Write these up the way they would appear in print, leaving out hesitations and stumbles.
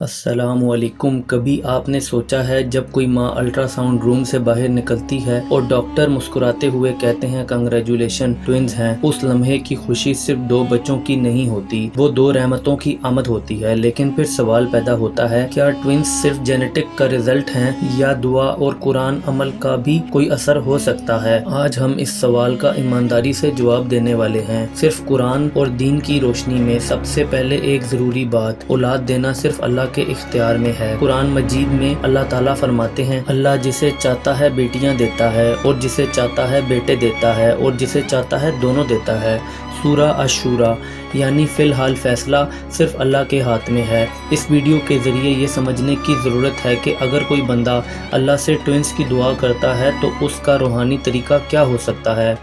अस्सलाम वालेकुम। कभी आपने सोचा है जब कोई माँ अल्ट्रासाउंड रूम से बाहर निकलती है और डॉक्टर मुस्कुराते हुए कहते हैं कंग्रेचुलेशन ट्विंस हैं, उस लम्हे की खुशी सिर्फ दो बच्चों की नहीं होती, वो दो रहमतों की आमद होती है। लेकिन फिर सवाल पैदा होता है, क्या ट्विंस सिर्फ जेनेटिक का रिजल्ट हैं या दुआ और कुरान अमल का भी कोई असर हो सकता है? आज हम इस सवाल का ईमानदारी से जवाब देने वाले हैं। सिर्फ कुरान और दीन की रोशनी में सबसे पहले एक जरूरी बात, औलाद देना सिर्फ अल्लाह के इख्तियार में है। कुरान मजीद में अल्लाह ताला फरमाते हैं, अल्लाह जिसे चाहता है बेटियां देता है और जिसे चाहता है बेटे देता है और जिसे चाहता है दोनों देता है। सूरा अश-शूरा यानी फ़िलहाल फ़ैसला सिर्फ अल्लाह के हाथ में है। इस वीडियो के ज़रिए ये समझने की ज़रूरत है कि अगर कोई बंदा अल्लाह से ट्विंस की दुआ करता है तो उसका रूहानी तरीका क्या हो सकता है।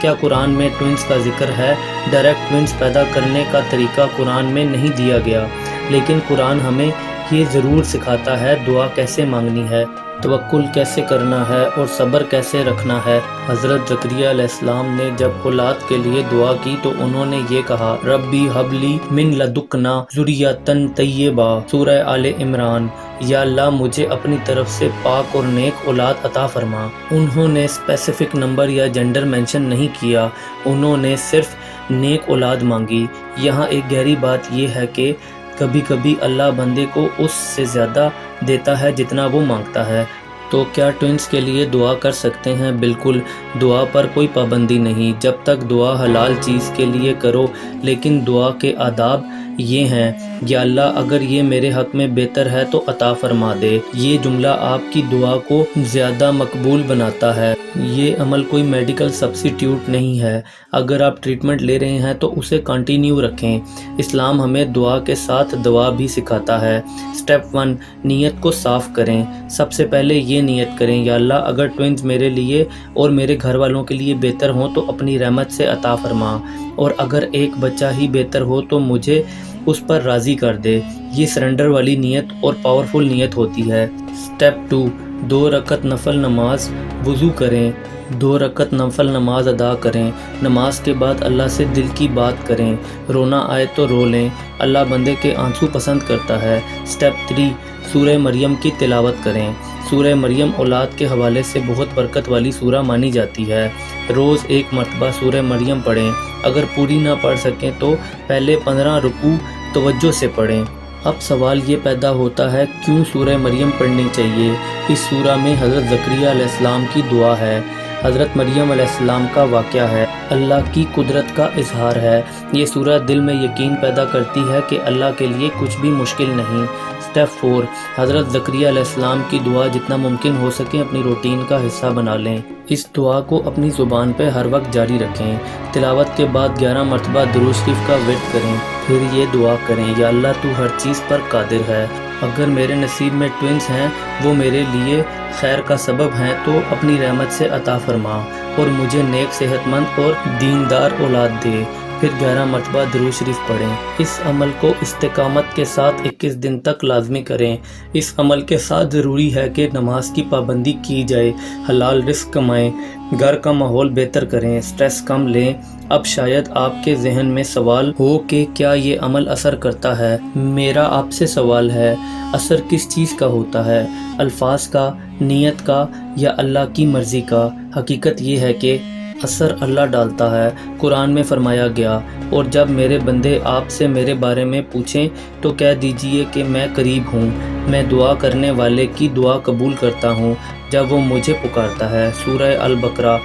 क्या कुरान में ट्विंस का जिक्र है? डायरेक्ट ट्विंस पैदा करने का तरीका कुरान में नहीं दिया गया, लेकिन कुरान हमें ये ज़रूर सिखाता है दुआ कैसे मांगनी है, तवक्कुल कैसे करना है और सब्र कैसे रखना है। हज़रत ज़करिया अलैहिस्सलाम ने जब औलाद के लिए दुआ की तो उन्होंने ये कहा, रब्बी हबली मिन लदुक्ना ज़ुर्रियतन तय्यबा, सूरह आले इमरान। या अल्लाह मुझे अपनी तरफ से पाक और नेक औलाद अता फरमा। उन्होंने स्पेसिफिक नंबर या जेंडर मेंशन नहीं किया, उन्होंने सिर्फ नेक औलाद मांगी। यहाँ एक गहरी बात यह है कि कभी कभी अल्लाह बंदे को उससे ज़्यादा देता है जितना वो मांगता है। तो क्या ट्विंस के लिए दुआ कर सकते हैं? बिल्कुल, दुआ पर कोई पाबंदी नहीं, जब तक दुआ हलाल चीज़ के लिए करो। लेकिन दुआ के आदाब ये हैं, या अल्लाह अगर ये मेरे हक़ में बेहतर है तो अता फरमा दे। ये जुमला आपकी दुआ को ज़्यादा मकबूल बनाता है। ये अमल कोई मेडिकल सब्स्टिट्यूट नहीं है। अगर आप ट्रीटमेंट ले रहे हैं तो उसे कंटिन्यू रखें। इस्लाम हमें दुआ के साथ दवा भी सिखाता है। स्टेप 1, नीयत को साफ़ करें। सबसे पहले ये नियत करें, या अल्लाह अगर ट्विंस मेरे लिए और मेरे घर वालों के लिए बेहतर हों तो अपनी रहमत से अता फरमा, और अगर एक बच्चा ही बेहतर हो तो मुझे उस पर राज़ी कर दे। ये सरेंडर वाली नियत और पावरफुल नियत होती है। स्टेप 2, 2 रकत नफल नमाज वज़ू करें। 2 रकत नफल नमाज अदा करें। नमाज के बाद अल्लाह से दिल की बात करें। रोना आए तो रो लें, अल्लाह बंदे के आंसू पसंद करता है। स्टेप 3, सूरह मरियम की तिलावत करें। सूरह मरियम औलाद के हवाले से बहुत बरकत वाली सूरा मानी जाती है। रोज़ एक मरतबा सूरह मरियम पढ़ें। अगर पूरी ना पढ़ सकें तो पहले 15 रुकू तवज्जो से पढ़ें। अब सवाल ये पैदा होता है, क्यों सूरह मरियम पढ़नी चाहिए? इस सूरा में हज़रत ज़करिया अलैहिस्सलाम की दुआ है, हज़रत मरियम अलैहिस्सलाम का वाक़या है, अल्लाह की कुदरत का इजहार है। ये सूरा दिल में यकीन पैदा करती है कि अल्लाह के लिए कुछ भी मुश्किल नहीं। स्टेप 4, हज़रत ज़करिया अलैहिस्सलाम की दुआ जितना मुमकिन हो सके अपनी रूटीन का हिस्सा बना लें। इस दुआ को अपनी ज़ुबान पर हर वक्त जारी रखें। तिलावत के बाद 11 मरतबा दुरूद शरीफ का विर्द करें, फिर ये दुआ करें, या अल्लाह तू हर चीज़ पर कादिर है। अगर मेरे नसीब में ट्विंस हैं, वो मेरे लिए खैर का सबब हैं, तो अपनी रहमत से अता फरमा और मुझे नेक, सेहतमंद और दीनदार औलाद दे। फिर 11 मरतबा दुरूद शरीफ पढ़ें। इस अमल को इस्तिकामत के साथ 21 दिन तक लाजमी करें। इस अमल के साथ ज़रूरी है कि नमाज की पाबंदी की जाए, हलाल रिस्क कमाएं, घर का माहौल बेहतर करें, स्ट्रेस कम लें। अब शायद आपके जहन में सवाल हो कि क्या ये अमल असर करता है? मेरा आपसे सवाल है, असर किस चीज़ का होता है? अल्फाज का, नीयत का, या अल्लाह की मर्ज़ी का? हकीकत ये है कि असर अल्लाह डालता है। कुरान में फरमाया गया, और जब मेरे बंदे आपसे मेरे बारे में पूछें तो कह दीजिए कि मैं करीब हूँ, मैं दुआ करने वाले की दुआ कबूल करता हूँ जब वो मुझे पुकारता है। सूरह अल-बकरा।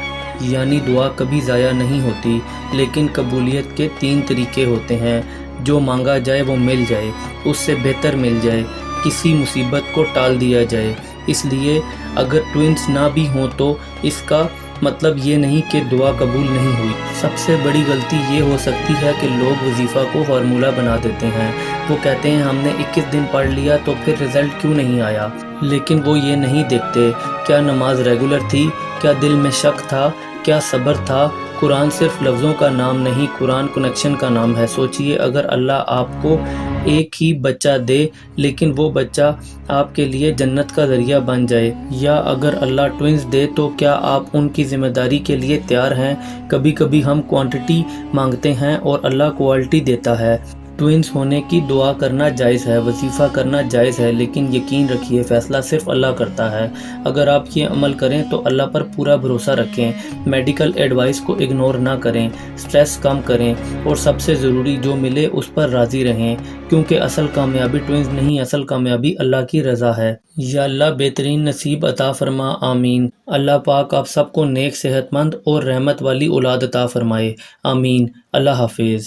यानी दुआ कभी ज़ाया नहीं होती, लेकिन कबूलियत के 3 तरीके होते हैं। जो मांगा जाए वो मिल जाए, उससे बेहतर मिल जाए, किसी मुसीबत को टाल दिया जाए। इसलिए अगर ट्विंस ना भी हों तो इसका मतलब ये नहीं कि दुआ कबूल नहीं हुई। सबसे बड़ी गलती ये हो सकती है कि लोग वजीफ़ा को फार्मूला बना देते हैं। वो कहते हैं हमने 21 दिन पढ़ लिया तो फिर रिज़ल्ट क्यों नहीं आया, लेकिन वो ये नहीं देखते क्या नमाज रेगुलर थी, क्या दिल में शक था, क्या सब्र था। कुरान सिर्फ लफ्ज़ों का नाम नहीं, कुरान कनेक्शन का नाम है। सोचिए, अगर अल्लाह आपको एक ही बच्चा दे लेकिन वो बच्चा आपके लिए जन्नत का ज़रिया बन जाए, या अगर अल्लाह ट्विंस दे तो क्या आप उनकी ज़िम्मेदारी के लिए तैयार हैं? कभी कभी हम क्वांटिटी मांगते हैं और अल्लाह क्वालिटी देता है। ٹوئنس ہونے کی دعا کرنا جائز ہے، وظیفہ کرنا جائز ہے، لیکن یقین رکھیے فیصلہ صرف اللہ کرتا ہے۔ اگر آپ یہ عمل کریں تو اللہ پر پورا بھروسہ رکھیں، میڈیکل ایڈوائس کو اگنور نہ کریں، سٹریس کم کریں، اور سب سے ضروری جو ملے اس پر راضی رہیں، کیونکہ اصل کامیابی ٹوئنز نہیں، اصل کامیابی اللہ کی رضا ہے۔ یا اللہ بہترین نصیب عطا فرما، آمین۔ اللہ پاک آپ سب کو نیک، صحت مند اور رحمت والی اولاد عطا فرمائے، آمین۔ اللہ حافظ۔